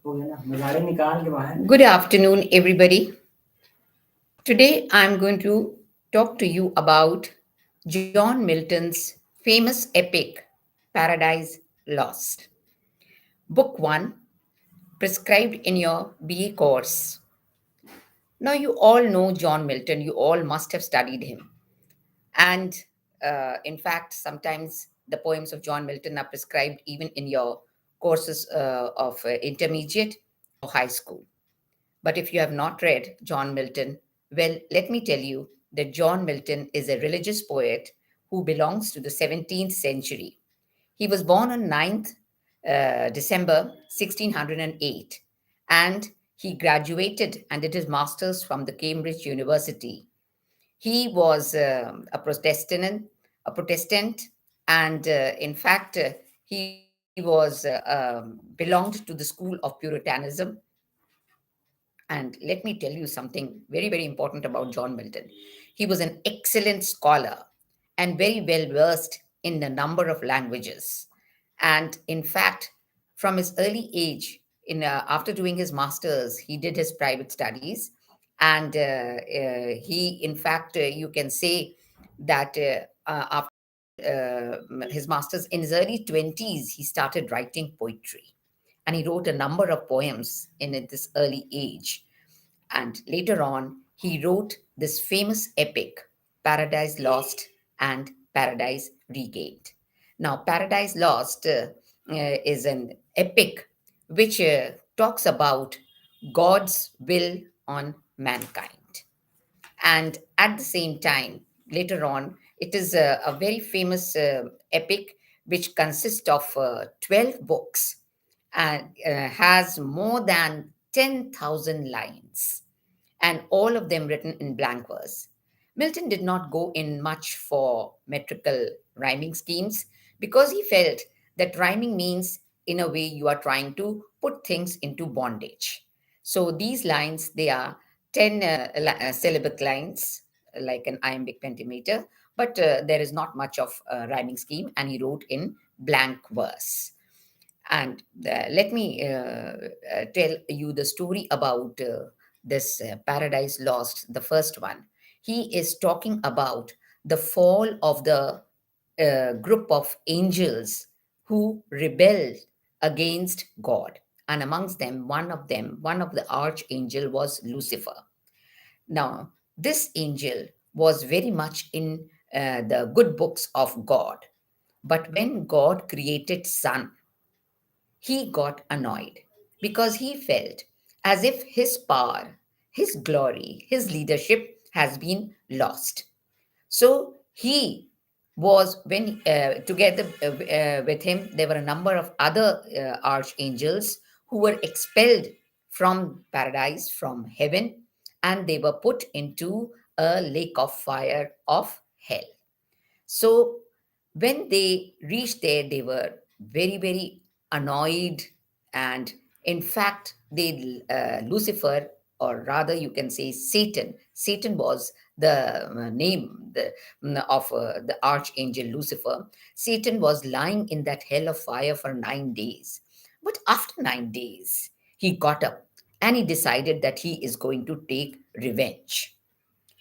Good afternoon, everybody. Today I'm going to talk to you about John Milton's famous epic, Paradise Lost. Book 1, prescribed in your BA course. Now, you all know John Milton, you all must have studied him. And in fact, sometimes the poems of John Milton are prescribed even in your courses of intermediate or high school. But if you have not read John Milton, well, let me tell you that John Milton is a religious poet who belongs to the 17th century. He was born on 9th December 1608 and he graduated and did his master's from the Cambridge University. He was a Protestant, and in fact, he was belonged to the school of Puritanism. And let me tell you something very, very important about John Milton. He was an excellent scholar and very well versed in a number of languages. And in fact, from his early age, after doing his master's, he did his private studies. And he, in fact, you can say that after his master's, in his early 20s, he started writing poetry and he wrote a number of poems in this early age. And later on, he wrote this famous epic, Paradise Lost and Paradise Regained. Now, Paradise Lost is an epic which talks about God's will on mankind. And at the same time, later on, it is a very famous epic which consists of 12 books and has more than 10,000 lines, and all of them written in blank verse. Milton did not go in much for metrical rhyming schemes because he felt that rhyming means, in a way, you are trying to put things into bondage. So these lines, they are 10 syllabic lines, like an iambic pentameter, but there is not much of a rhyming scheme, and he wrote in blank verse. And let me tell you the story about this Paradise Lost, the first one. He is talking about the fall of the group of angels who rebelled against God. And amongst them, one of the archangel was Lucifer. Now, this angel was very much in the good books of God. But when God created sun, he got annoyed because he felt as if his power, his glory, his leadership has been lost. So he was, when together with him, there were a number of other archangels who were expelled from paradise, from heaven, and they were put into a lake of fire of hell. So when they reached there, they were very, very annoyed. And in fact, Lucifer, or rather you can say Satan was the name of the archangel Lucifer. Satan was lying in that hell of fire for 9 days. But after 9 days, he got up and he decided that he is going to take revenge.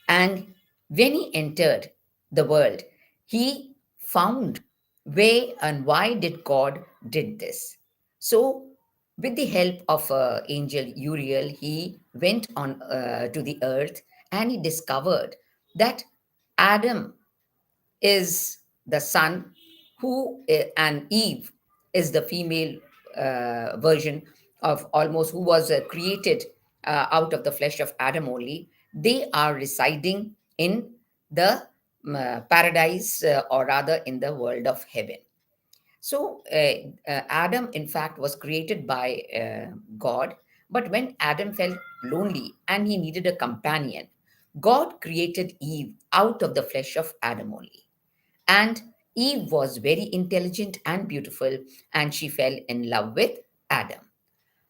And when he entered the world, he found where and why did God did this. So, with the help of angel Uriel, he went on to the earth and he discovered that Adam is the son, and Eve is the female version of almost who was created out of the flesh of Adam only. They are residing in the paradise, or rather in the world of heaven. So, Adam, in fact, was created by God. But when Adam felt lonely and he needed a companion, God created Eve out of the flesh of Adam only. And Eve was very intelligent and beautiful, and she fell in love with Adam.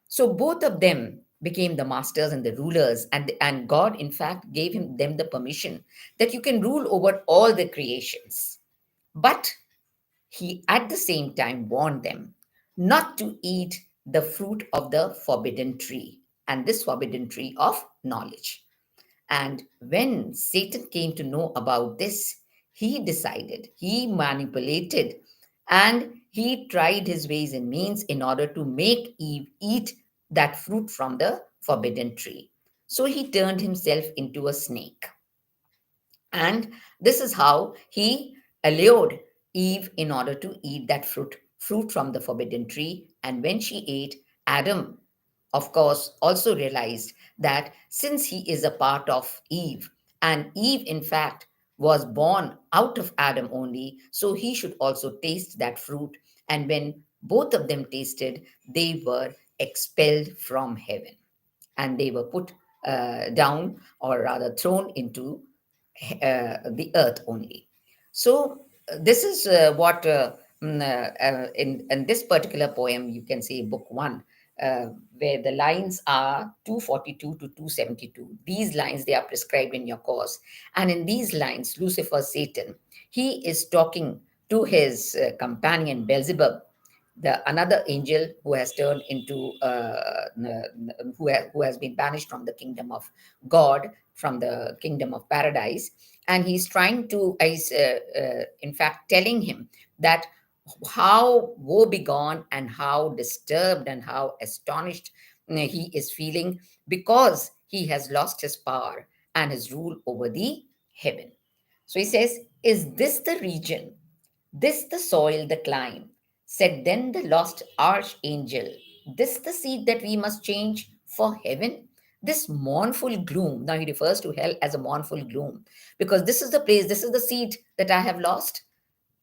So both of them became the masters and the rulers, and God, in fact, gave them the permission that you can rule over all the creations. But he at the same time warned them not to eat the fruit of the forbidden tree, and this forbidden tree of knowledge. And when Satan came to know about this, he decided, he manipulated, and he tried his ways and means in order to make Eve eat that fruit from the forbidden tree. So he turned himself into a snake. And this is how he allured Eve in order to eat that fruit from the forbidden tree. And when she ate, Adam, of course, also realized that since he is a part of Eve, and Eve, in fact, was born out of Adam only, so he should also taste that fruit. And when both of them tasted, they were expelled from heaven, and they were put down, or rather thrown into the earth only. So this is what in this particular poem, you can say book one, uh, where the lines are 242 to 272. These lines, they are prescribed in your course, and in these lines, Lucifer, Satan, he is talking to his companion Beelzebub, the another angel who has turned into who has been banished from the kingdom of God, from the kingdom of paradise. And he's trying to in fact telling him that how woe begone and how disturbed and how astonished he is feeling, because he has lost his power and his rule over the heaven. So he says, is this the region, this the soil, the clime? Said then the lost archangel, this the seat that we must change for heaven? This mournful gloom. Now he refers to hell as a mournful gloom, because this is the place, this is the seat that I have lost.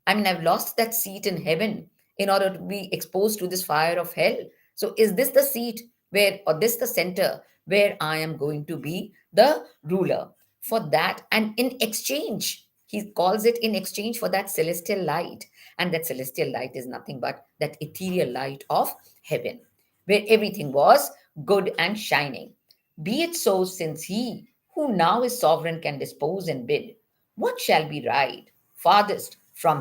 I mean, I've lost that seat in heaven in order to be exposed to this fire of hell. So, is this the seat where, or this the center where I am going to be the ruler for that? And in exchange, he calls it in exchange for that celestial light. And that celestial light is nothing but that ethereal light of heaven, where everything was good and shining. Be it so, since he who now is sovereign can dispose and bid. What shall be right? Farthest from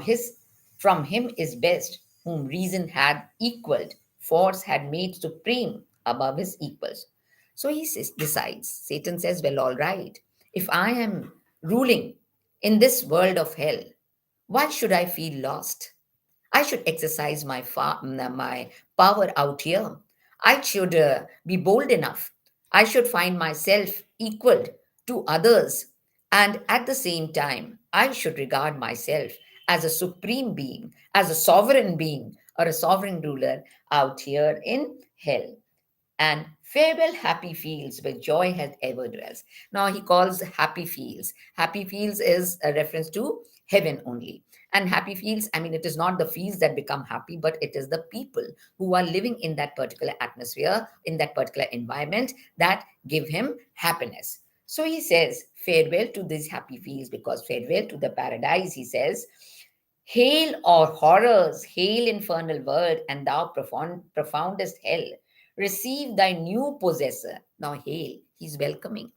him is best, whom reason had equaled, force had made supreme above his equals. So decides. Satan says, well, all right. If I am ruling in this world of hell, why should I feel lost? I should exercise my power out here. I should be bold enough. I should find myself equal to others. And at the same time, I should regard myself as a supreme being, as a sovereign being, or a sovereign ruler out here in hell. And farewell, happy fields where joy has ever dwells. Now he calls happy fields. Happy fields is a reference to heaven only. And happy fields, I mean, it is not the fields that become happy, but it is the people who are living in that particular atmosphere, in that particular environment, that give him happiness. So he says, farewell to these happy fields, because farewell to the paradise, he says, hail or horrors, hail infernal word, and thou profoundest hell. Receive thy new possessor. Now hail, he's welcoming.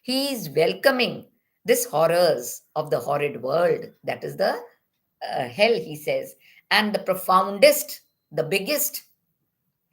He is welcoming this horrors of the horrid world. That is the hell, he says. And the profoundest, the biggest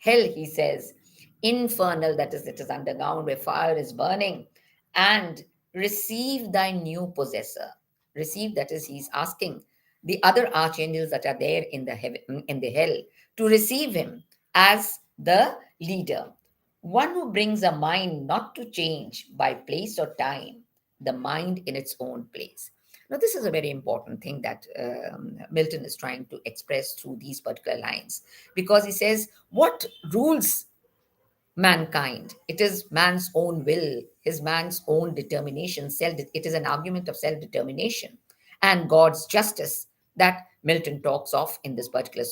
hell, he says, infernal, that is, it is underground where fire is burning. And receive thy new possessor. Receive, that is, he's asking the other archangels that are there in the heaven, in the hell, to receive him as the leader, one who brings a mind not to change by place or time, the mind in its own place. Now, this is a very important thing that Milton is trying to express through these particular lines, because he says, what rules mankind? It is man's own will, his man's own determination. It is an argument of self determination and God's justice that Milton talks of in this particular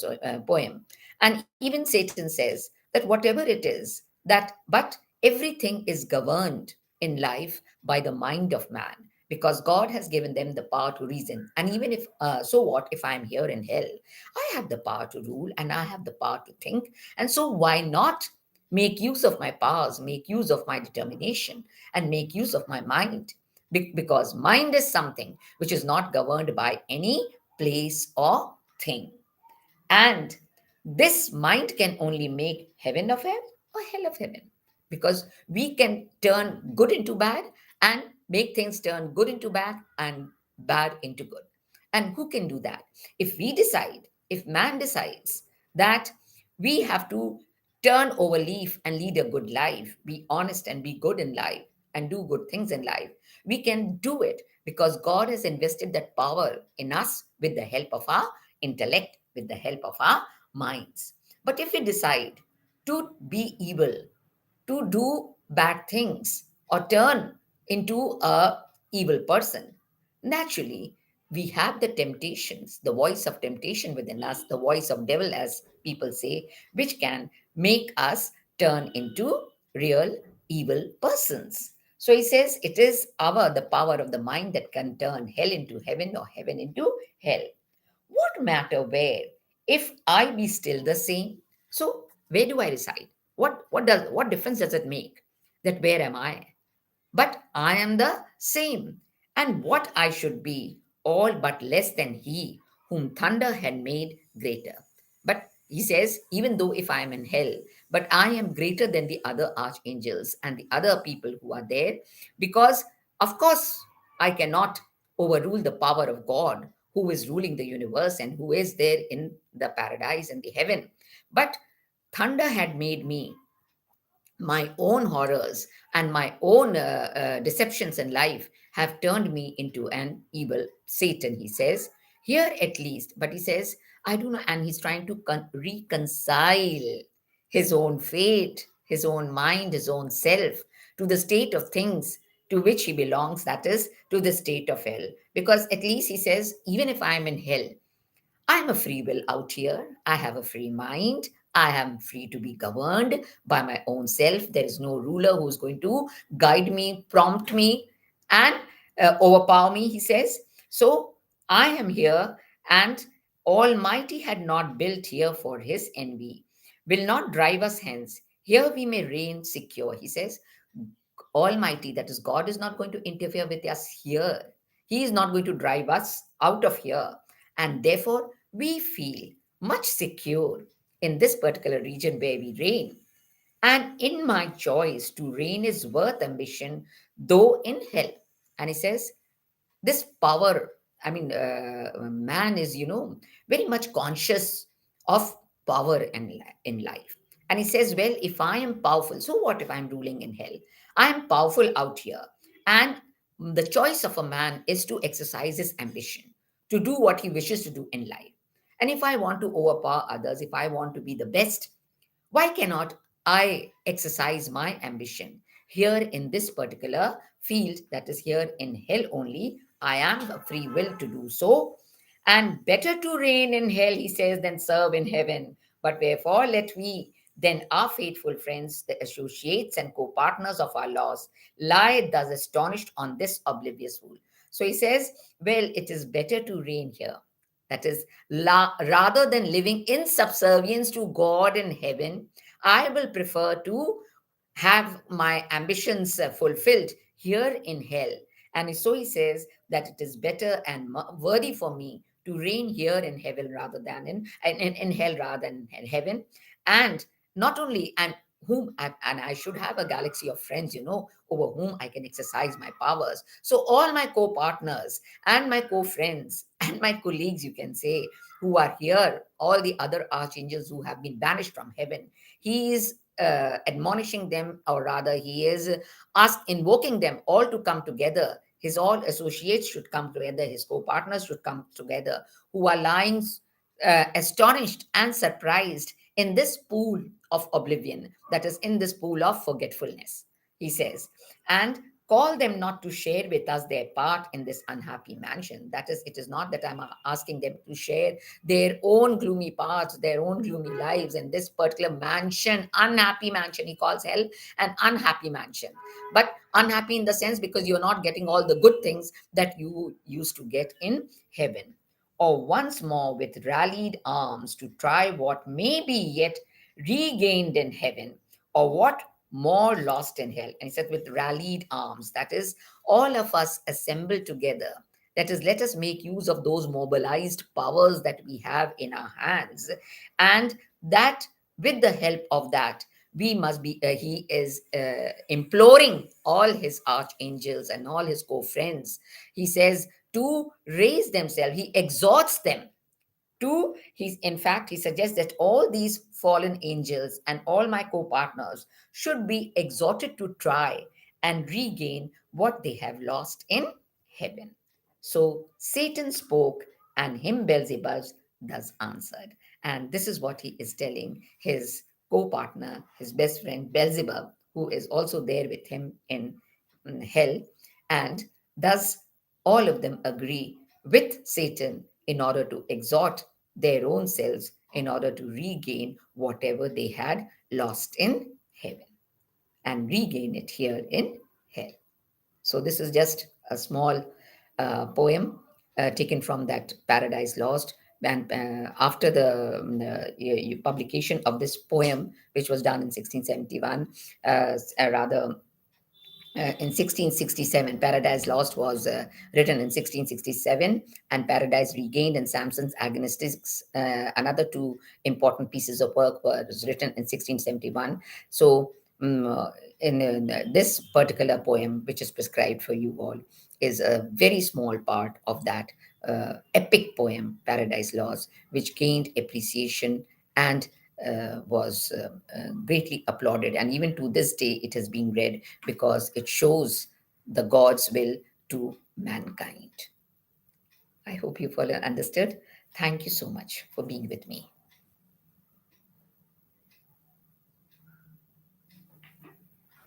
poem. And even Satan says that whatever it is, but everything is governed in life by the mind of man, because God has given them the power to reason. And even if, so what if I'm here in hell? I have the power to rule and I have the power to think. And so why not make use of my powers, make use of my determination, and make use of my mind? Because mind is something which is not governed by any place or thing. And This mind can only make heaven of hell or hell of heaven, because we can turn good into bad and make things turn good into bad and bad into good. And who can do that? If we decide, if man decides that we have to turn over leaf and lead a good life, be honest and be good in life, and do good things in life, we can do it because God has invested that power in us with the help of our intellect, with the help of our minds. But if we decide to be evil, to do bad things, or turn into a evil person, naturally we have the temptations, the voice of temptation within us, the voice of devil, as people say, which can make us turn into real evil persons. So he says it is our the power of the mind that can turn hell into heaven or heaven into hell. What matter where, if I be still the same? So where do I reside? What difference does it make? That where am I? But I am the same, and what I should be, all but less than he whom thunder had made greater. But he says, even though if I am in hell, but I am greater than the other archangels and the other people who are there, because of course I cannot overrule the power of God who is ruling the universe and who is there in the paradise and the heaven. But thunder had made me, my own horrors and my own deceptions in life have turned me into an evil Satan, he says. Here at least, but he says, I do not, and he's trying to reconcile his own fate, his own mind, his own self to the state of things to which he belongs, that is, to the state of hell. Because at least he says, even if I am in hell, I'm a free will out here. I have a free mind. I am free to be governed by my own self. There is no ruler who's going to guide me, prompt me, and overpower me, he says. So I am here, and Almighty had not built here for his envy, will not drive us hence. Here we may reign secure, he says. Almighty, that is, God is not going to interfere with us here. He is not going to drive us out of here. And therefore, we feel much secure in this particular region where we reign. And in my choice to reign is worth ambition, though in hell. And he says, this power, I mean, man is, very much conscious of power in life. And he says, well, if I am powerful, so what if I'm ruling in hell? I am powerful out here. And the choice of a man is to exercise his ambition, to do what he wishes to do in life. And if I want to overpower others, if I want to be the best, why cannot I exercise my ambition here in this particular field, that is here in hell only? I am a free will to do so. And better to reign in hell, he says, than serve in heaven. But wherefore let we then, our faithful friends, the associates and co partners of our laws, lie thus astonished on this oblivious fool. So he says, well, it is better to reign here. That is, rather than living in subservience to God in heaven, I will prefer to have my ambitions fulfilled here in hell. And so he says that it is better and worthy for me to reign here in heaven rather than in hell rather than in heaven. And not only, and and I should have a galaxy of friends, over whom I can exercise my powers. So all my co-partners and my co-friends and my colleagues, you can say, who are here, all the other archangels who have been banished from heaven, he is admonishing them, or rather, he is invoking them all to come together. His all associates should come together, his co partners should come together, who are lying astonished and surprised in this pool of oblivion, that is, in this pool of forgetfulness, he says, and call them not to share with us their part in this unhappy mansion. That is, it is not that I'm asking them to share their own gloomy parts, their own gloomy lives in this particular mansion, unhappy mansion. He calls hell an unhappy mansion. But unhappy in the sense because you're not getting all the good things that you used to get in heaven. Or once more with rallied arms to try what may be yet regained in heaven, or what more lost in hell. And he said, with rallied arms, that is, all of us assembled together. That is, let us make use of those mobilized powers that we have in our hands, and that with the help of that, we must be, he is imploring all his archangels and all his co-friends. He says to raise themselves, he exhorts them to, he's in fact, he suggests that all these fallen angels and all my co-partners should be exhorted to try and regain what they have lost in heaven. So Satan spoke, and him Beelzebub thus answered. And this is what he is telling his co-partner, his best friend Beelzebub, who is also there with him in hell. And thus all of them agree with Satan in order to exhort their own selves in order to regain whatever they had lost in heaven and regain it here in hell. So, this is just a small poem taken from that Paradise Lost. And after the publication of this poem, which was done in 1671, rather in 1667, Paradise Lost was written in 1667, and Paradise Regained and Samson's Agonistics, another two important pieces of work, was written in 1671. So, in this particular poem, which is prescribed for you all, is a very small part of that epic poem, Paradise Lost, which gained appreciation and was greatly applauded. And even to this day, it is being read because it shows the God's will to mankind. I hope you all understood. Thank you so much for being with me.